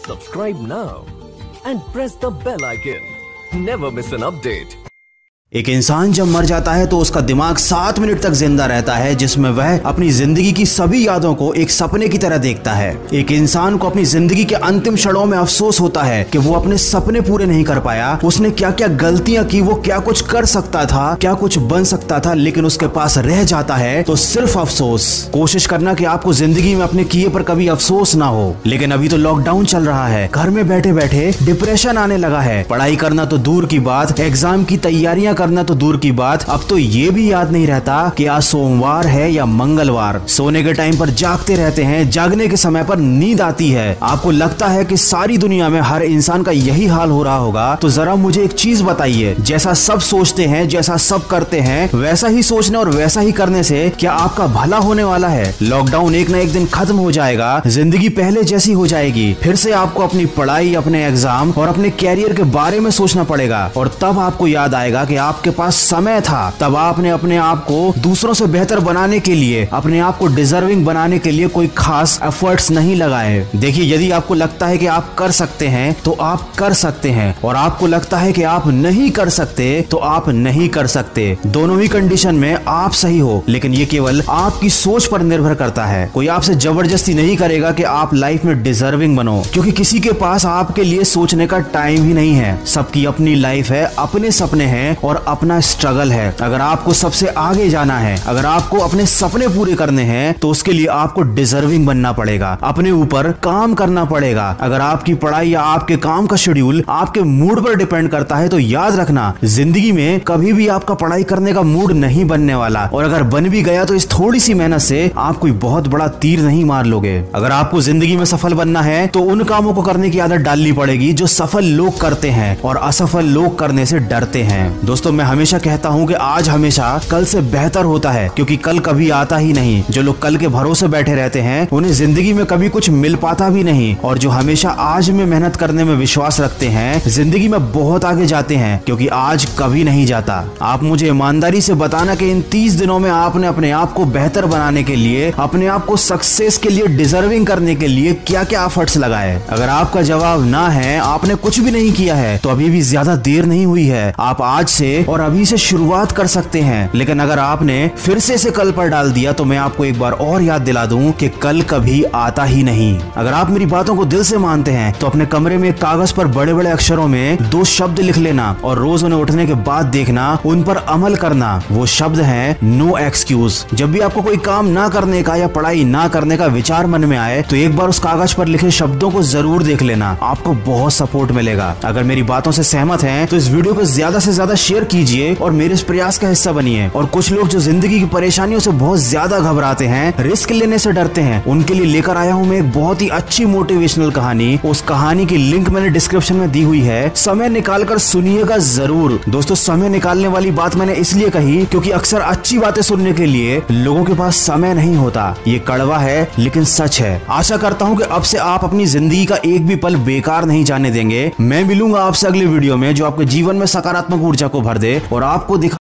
Subscribe now and press the bell icon. Never miss an update. एक इंसान जब मर जाता है तो उसका दिमाग 7 मिनट तक जिंदा रहता है, जिसमें वह अपनी जिंदगी की सभी यादों को एक सपने की तरह देखता है। एक इंसान को अपनी जिंदगी के अंतिम क्षणों में अफसोस होता है कि वो अपने सपने पूरे नहीं कर पाया। उसने क्या क्या गलतियां की, वो क्या कुछ कर सकता था, क्या कुछ बन सकता था, लेकिन उसके पास रह जाता है तो सिर्फ अफसोस। कोशिश करना कि आपको जिंदगी में अपने किए पर कभी अफसोस ना हो। लेकिन अभी तो लॉकडाउन चल रहा है, घर में बैठे बैठे डिप्रेशन आने लगा है। पढ़ाई करना तो दूर की बात, एग्जाम की तैयारियां करना तो दूर की बात, अब तो ये भी याद नहीं रहता कि आज सोमवार है या मंगलवार। सोने के टाइम पर जागते रहते हैं, जागने के समय पर नींद आती है। आपको लगता है कि सारी दुनिया में हर इंसान का यही हाल हो रहा होगा। तो जरा मुझे एक चीज बताइए, जैसा सब सोचते हैं, जैसा सब करते हैं, वैसा ही सोचने और वैसा ही करने से क्या आपका भला होने वाला है? लॉकडाउन एक न एक दिन खत्म हो जाएगा, जिंदगी पहले जैसी हो जाएगी। फिर से आपको अपनी पढ़ाई, अपने एग्जाम और अपने कैरियर के बारे में सोचना पड़ेगा। और तब आपको याद आएगा कि आपके पास समय था, तब आपने अपने आप को दूसरों से बेहतर बनाने के लिए, अपने आप को डिजर्विंग बनाने के लिए कोई खास एफर्ट्स नहीं लगाए। देखिए, यदि आपको लगता है कि आप कर सकते हैं तो आप कर सकते हैं, और आपको लगता है कि आप नहीं कर सकते तो आप नहीं कर सकते। दोनों ही कंडीशन में आप सही हो, लेकिन ये केवल आपकी सोच पर निर्भर करता है। कोई आपसे जबरदस्ती नहीं करेगा कि आप लाइफ में डिजर्विंग बनो, क्योंकि किसी के पास आपके लिए सोचने का टाइम ही नहीं है। सबकी अपनी लाइफ है, अपने सपने हैं और अपना स्ट्रगल है। अगर आपको सबसे आगे जाना है, अगर आपको अपने सपने पूरे करने हैं, तो उसके लिए आपको डिजर्विंग बनना पड़ेगा, अपने ऊपर काम करना पड़ेगा। अगर आपकी पढ़ाई या आपके काम का शेड्यूल आपके मूड पर डिपेंड करता है तो याद रखना, जिंदगी में कभी भी आपका पढ़ाई करने का मूड नहीं बनने वाला। और अगर बन भी गया तो इस थोड़ी सी मेहनत से आप कोई बहुत बड़ा तीर नहीं मार लोगे। अगर आपको जिंदगी में सफल बनना है तो उन कामों को करने की आदत डालनी पड़ेगी जो सफल लोग करते हैं और असफल लोग करने से डरते हैं। दोस्तों, मैं हमेशा कहता हूं कि आज हमेशा कल से बेहतर होता है, क्योंकि कल कभी आता ही नहीं। जो लोग कल के भरोसे बैठे रहते हैं उन्हें जिंदगी में कभी कुछ मिल पाता भी नहीं, और जो हमेशा आज में मेहनत करने में विश्वास रखते हैं जिंदगी में बहुत आगे जाते हैं, क्योंकि आज कभी नहीं जाता। आप मुझे ईमानदारी से बताना कि इन 30 दिनों में आपने अपने आप को बेहतर बनाने के लिए, अपने आप को सक्सेस के लिए, डिजर्विंग करने के लिए क्या क्या एफर्ट्स लगाए। अगर आपका जवाब ना है, आपने कुछ भी नहीं किया है, तो अभी भी ज्यादा देर नहीं हुई है। आप आज से और अभी से शुरुआत कर सकते हैं। लेकिन अगर आपने फिर से इसे कल पर डाल दिया तो मैं आपको एक बार और याद दिला दूं कि कल कभी आता ही नहीं। अगर आप मेरी बातों को दिल से मानते हैं तो अपने कमरे में कागज पर बड़े बड़े अक्षरों में 2 शब्द लिख लेना, और रोज उन्हें उठने के बाद देखना, उन पर अमल करना। वो शब्द है नो एक्सक्यूज। जब भी आपको कोई काम ना करने का या पढ़ाई ना करने का विचार मन में आए तो एक बार उस कागज पर लिखे शब्दों को जरूर देख लेना, आपको बहुत सपोर्ट मिलेगा। अगर मेरी बातों से सहमत हैं तो इस वीडियो को ज्यादा से ज्यादा शेयर कीजिए और मेरे इस प्रयास का हिस्सा बनिए। और कुछ लोग जो जिंदगी की परेशानियों से बहुत ज्यादा घबराते हैं, रिस्क लेने से डरते हैं, उनके लिए लेकर आया हूं मैं एक बहुत ही अच्छी मोटिवेशनल कहानी। उस कहानी की लिंक मैंने डिस्क्रिप्शन में दी हुई है, समय निकालकर सुनिएगा जरूर। दोस्तों, समय निकालने वाली बात मैंने इसलिए कही क्योंकि अक्सर अच्छी बातें सुनने के लिए लोगों के पास समय नहीं होता। ये कड़वा है लेकिन सच है। आशा करता हूँ कि अब से आप अपनी जिंदगी का एक भी पल बेकार नहीं जाने देंगे। मैं मिलूंगा आपसे अगले वीडियो में जो आपके जीवन में सकारात्मक ऊर्जा को भर दे और आपको दिखा